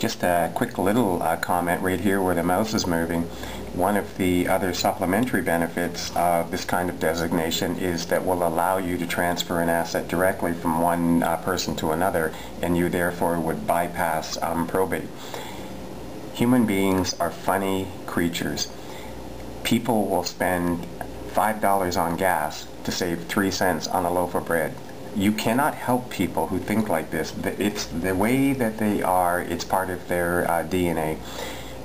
Just a quick little comment right here where the mouse is moving. One of the other supplementary benefits of this kind of designation is that will allow you to transfer an asset directly from one person to another, and you therefore would bypass probate. Human beings are funny creatures. People will spend $5 on gas to save 3 cents on a loaf of bread. You cannot help people who think like this. It's the way that they are. It's part of their DNA.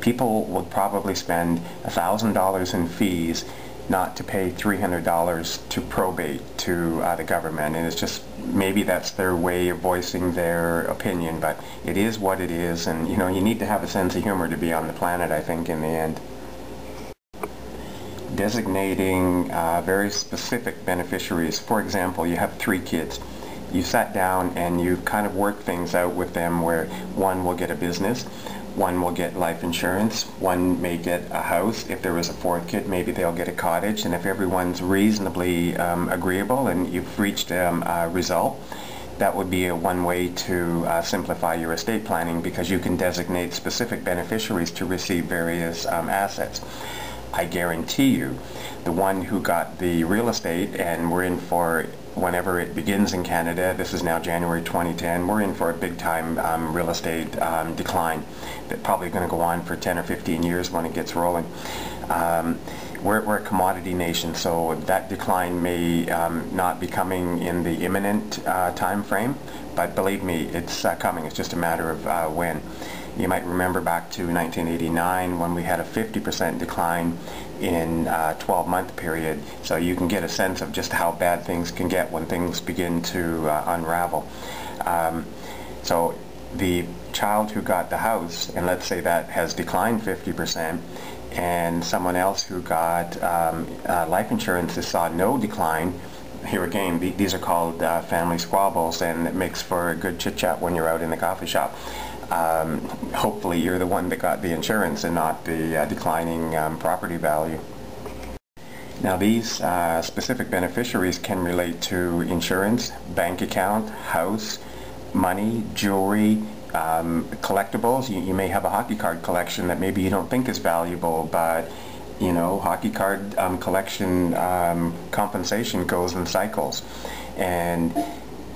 People would probably spend $1,000 in fees not to pay $300 to probate to the government, and it's just, maybe that's their way of voicing their opinion, but it is what it is, and you need to have a sense of humor to be on the planet, I think, in the end. Designating very specific beneficiaries. For example, you have 3 kids. You sat down and you kind of worked things out with them where one will get a business, one will get life insurance, one may get a house. If there was a 4th kid, maybe they'll get a cottage, and if everyone's reasonably agreeable and you've reached a result, that would be one way to simplify your estate planning, because you can designate specific beneficiaries to receive various assets. I guarantee you, the one who got the real estate, and we're in for, whenever it begins in Canada, this is now January 2010, we're in for a big time real estate decline that's probably going to go on for 10 or 15 years when it gets rolling. We're a commodity nation, so that decline may not be coming in the imminent time frame, but believe me, it's coming. It's just a matter of when. You might remember back to 1989 when we had a 50% decline in a 12-month period, so you can get a sense of just how bad things can get when things begin to unravel. So the child who got the house, and let's say that has declined 50%, and someone else who got life insurance saw no decline. Here again, these are called family squabbles, and it makes for a good chit-chat when you're out in the coffee shop. Hopefully you're the one that got the insurance and not the declining property value. Now these specific beneficiaries can relate to insurance, bank account, house, money, jewelry, collectibles. You may have a hockey card collection that maybe you don't think is valuable, but hockey card collection compensation goes in cycles, and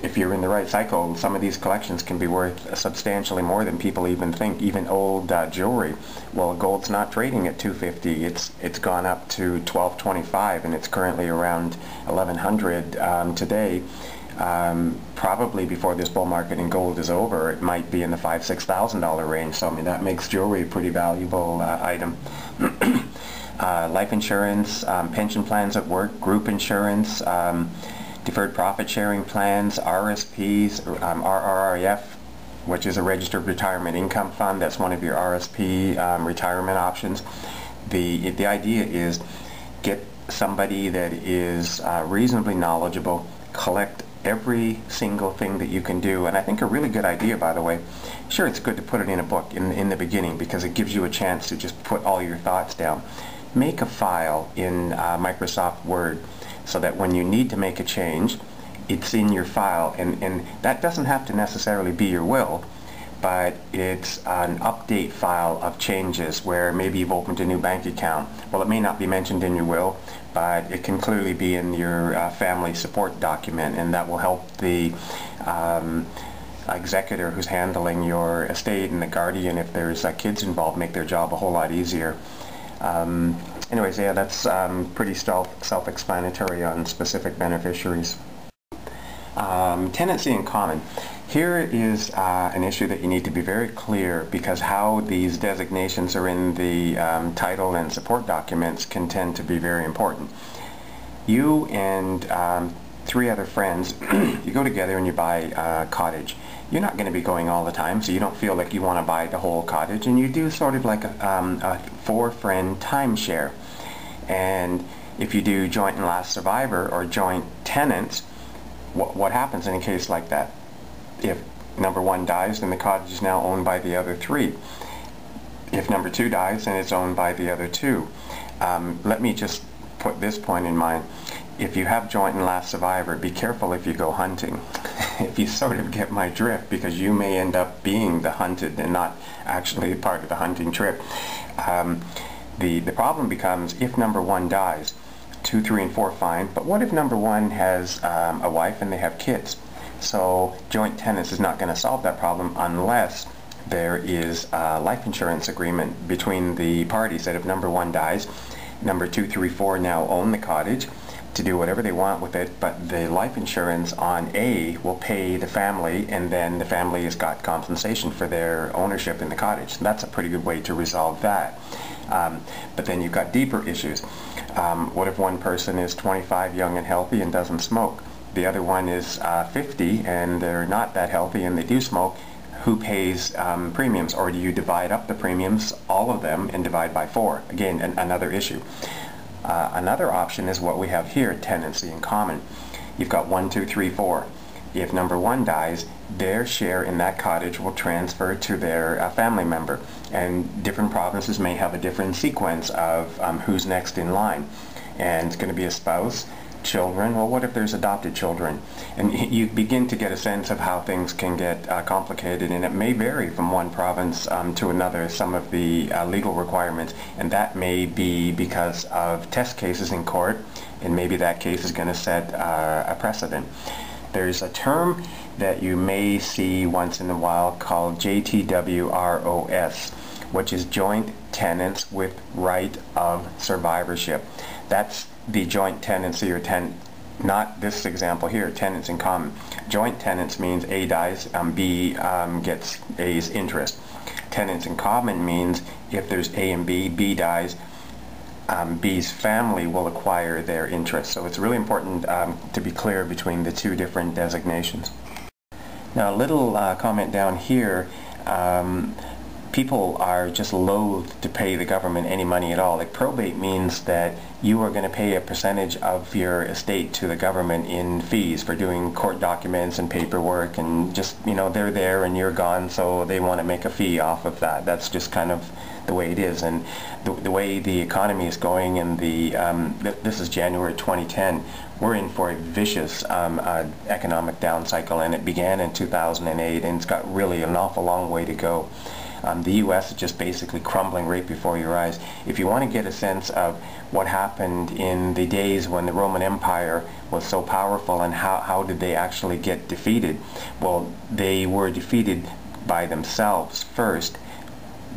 if you're in the right cycle, some of these collections can be worth substantially more than people even think. Even old jewelry. Well, gold's not trading at $250. It's gone up to $1,225, and it's currently around $1,100 today. Probably before this bull market in gold is over, it might be in the $5,000–6,000 range. So I mean, that makes jewelry a pretty valuable item. Life insurance, pension plans at work, group insurance, deferred profit sharing plans, RSPs, RRIF, which is a registered retirement income fund. That's one of your RSP retirement options. The idea is get somebody that is reasonably knowledgeable, collect every single thing that you can do, and I think a really good idea, by the way, sure, it's good to put it in a book in the beginning because it gives you a chance to just put all your thoughts down. Make a file in Microsoft Word so that when you need to make a change, it's in your file, and that doesn't have to necessarily be your will, but it's an update file of changes where maybe you've opened a new bank account. Well, it may not be mentioned in your will, but it can clearly be in your family support document, and that will help the executor who's handling your estate and the guardian, if there's kids involved, make their job a whole lot easier. Anyways, yeah, that's pretty self-explanatory on specific beneficiaries. Tenancy in common. Here is an issue that you need to be very clear, because how these designations are in the title and support documents can tend to be very important. You and 3 other friends, you go together and you buy a cottage. You're not going to be going all the time, so you don't feel like you want to buy the whole cottage, and you do sort of like a 4-friend timeshare. And if you do joint and last survivor or joint tenants, what happens in a case like that? If number 1 dies, then the cottage is now owned by the other 3. If number 2 dies, then it's owned by the other 2. Let me just put this point in mind. If you have joint and last survivor, be careful if you go hunting. if you sort of get my drift, because you may end up being the hunted and not actually part of the hunting trip. The problem becomes if number one dies, 2, 3, and 4 fine, but what if number one has a wife and they have kids? So joint tenants is not going to solve that problem unless there is a life insurance agreement between the parties that if number one dies, number 2, 3, 4 now own the cottage to do whatever they want with it, but the life insurance on A will pay the family, and then the family has got compensation for their ownership in the cottage. And that's a pretty good way to resolve that. But then you've got deeper issues. What if one person is 25, young and healthy, and doesn't smoke? The other one is 50 and they're not that healthy and they do smoke. Who pays premiums? Or do you divide up the premiums, all of them, and divide by 4? Again, another issue. Another option is what we have here, tenancy in common. You've got 1, 2, 3, 4. If number one dies, their share in that cottage will transfer to their family member. And different provinces may have a different sequence of who's next in line. And it's going to be a spouse, children. Well, what if there's adopted children? And you begin to get a sense of how things can get complicated, and it may vary from one province to another, some of the legal requirements, and that may be because of test cases in court, and maybe that case is going to set a precedent. There's a term that you may see once in a while called JTWROS, which is joint tenants with right of survivorship. That's the joint tenancy, or not this example here, tenants in common. Joint tenants means A dies, B gets A's interest. Tenants in common means if there's A and B, B dies, B's family will acquire their interest. So it's really important to be clear between the two different designations. Now a little comment down here. People are just loath to pay the government any money at all. Like, probate means that you are going to pay a percentage of your estate to the government in fees for doing court documents and paperwork, and just, you know, they're there and you're gone, so they want to make a fee off of that. That's just kind of the way it is. And the way the economy is going, and this is January 2010, we're in for a vicious economic down cycle, and it began in 2008, and it's got really an awful long way to go. The U.S. is just basically crumbling right before your eyes. If you want to get a sense of what happened in the days when the Roman Empire was so powerful, and how did they actually get defeated? Well, they were defeated by themselves first,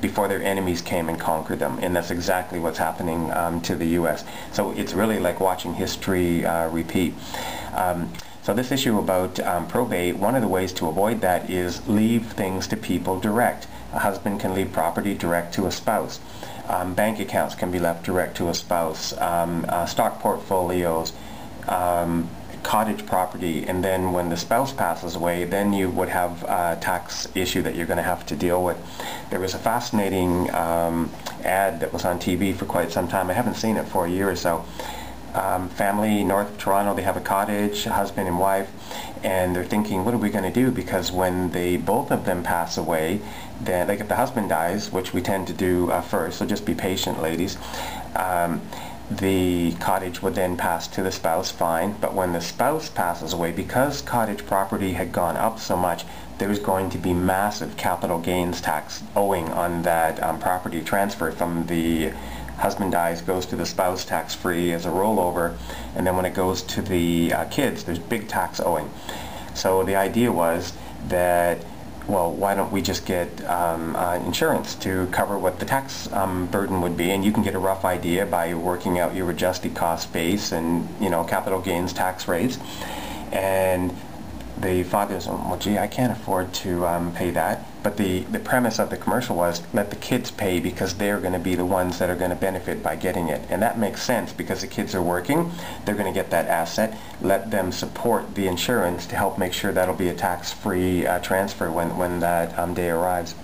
before their enemies came and conquered them, and that's exactly what's happening to the U.S. So it's really like watching history repeat. So this issue about probate, one of the ways to avoid that is leave things to people direct. A husband can leave property direct to a spouse. Bank accounts can be left direct to a spouse. Stock portfolios, cottage property, and then when the spouse passes away, then you would have a tax issue that you're going to have to deal with. There was a fascinating ad that was on TV for quite some time. I haven't seen it for a year or so. Family north of Toronto, they have a cottage, husband and wife, and they're thinking, what are we going to do? Because when both of them pass away, then, like, if the husband dies, which we tend to do first, so just be patient, ladies, the cottage would then pass to the spouse, fine. But when the spouse passes away, because cottage property had gone up so much, there's going to be massive capital gains tax owing on that property transfer. From the husband dies, goes to the spouse tax-free as a rollover, and then when it goes to the kids, there's big tax owing. So the idea was that, well, why don't we just get insurance to cover what the tax burden would be, and you can get a rough idea by working out your adjusted cost base and, you know, capital gains tax rates. And the father said, well, gee, I can't afford to pay that. But the premise of the commercial was, let the kids pay, because they're going to be the ones that are going to benefit by getting it. And that makes sense, because the kids are working, they're going to get that asset. Let them support the insurance to help make sure that'll be a tax-free transfer when that day arrives.